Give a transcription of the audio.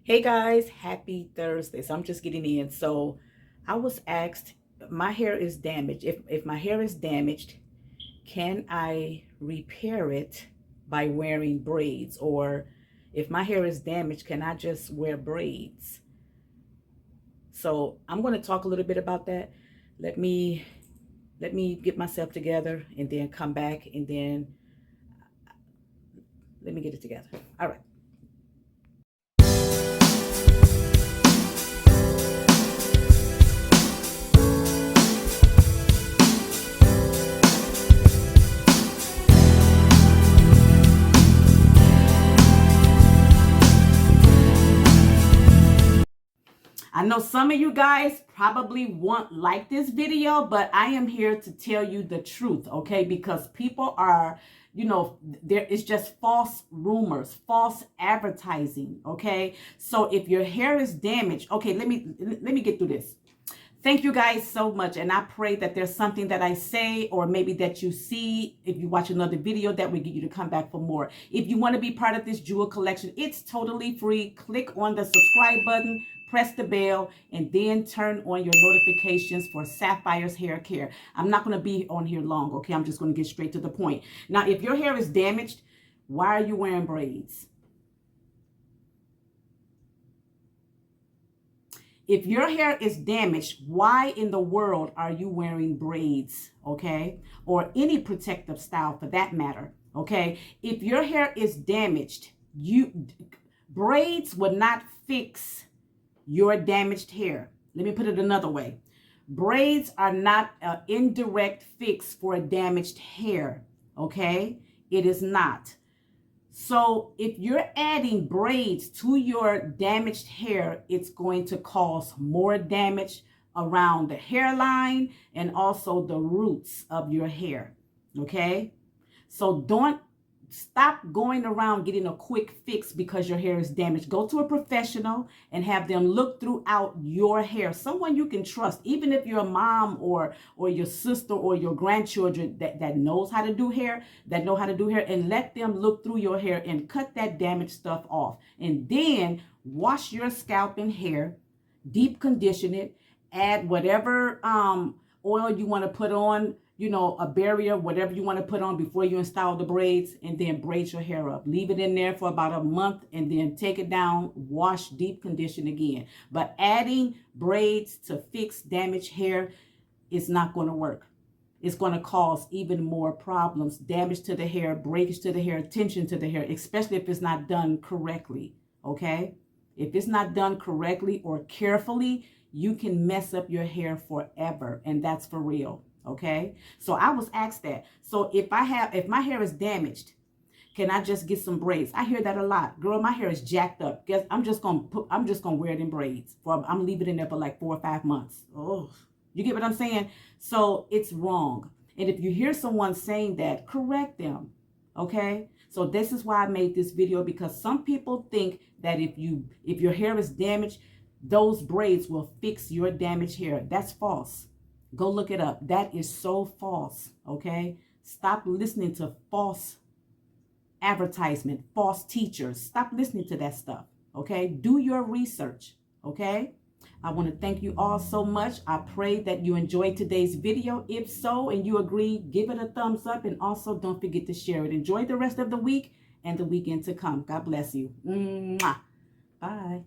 Hey guys, happy Thursday. So I'm just getting in. So I was asked, my hair is damaged. If my hair is damaged, can I repair it by wearing braids? Or if my hair is damaged, can I just wear braids? So I'm going to talk a little bit about that. Let me get myself together and then come back and then let me get it together. All right. I know some of you guys probably won't like this video, but I am here to tell you the truth, okay? Because people are, there is just false rumors, false advertising, okay? So if your hair is damaged, okay, let me get through this. Thank you guys so much. And I pray that there's something that I say or maybe that you see if you watch another video that will get you to come back for more. If you want to be part of this jewel collection, it's totally free. Click on the subscribe button, press the bell, and then turn on your notifications for Sapphire's Hair Care. I'm not going to be on here long, okay? I'm just going to get straight to the point. Now, if your hair is damaged, why are you wearing braids? If your hair is damaged, why in the world are you wearing braids, okay? Or any protective style for that matter, okay? If your hair is damaged, braids will not fix your damaged hair. Let me put it another way. Braids are not an indirect fix for damaged hair, okay? It is not. So if you're adding braids to your damaged hair, it's going to cause more damage around the hairline and also the roots of your hair. Okay? So don't stop going around getting a quick fix because your hair is damaged. Go to a professional and have them look throughout your hair. Someone you can trust, even if you're a mom or your sister or your grandchildren that knows how to do hair, and let them look through your hair and cut that damaged stuff off. And then wash your scalp and hair, deep condition it, add whatever oil you want to put on, a barrier, whatever you want to put on before you install the braids, and then braid your hair up. Leave it in there for about a month and then take it down, wash, deep condition again. But adding braids to fix damaged hair is not going to work. It's going to cause even more problems, damage to the hair, breakage to the hair, tension to the hair, especially if it's not done correctly, okay? If it's not done correctly or carefully, you can mess up your hair forever, and that's for real. Okay, so I was asked that. So if my hair is damaged, can I just get some braids? I hear that a lot. Girl, my hair is jacked up. Guess I'm just gonna wear it in braids. I'm leaving it in there for like 4 or 5 months. Oh, you get what I'm saying? So it's wrong. And if you hear someone saying that, correct them. Okay. So this is why I made this video, because some people think that if your hair is damaged, those braids will fix your damaged hair. That's false. Go look it up. That is so false, okay? Stop listening to false advertisement, false teachers. Stop listening to that stuff, okay? Do your research, okay? I want to thank you all so much. I pray that you enjoyed today's video. If so, and you agree, give it a thumbs up, and also don't forget to share it. Enjoy the rest of the week and the weekend to come. God bless you. Mwah. Bye.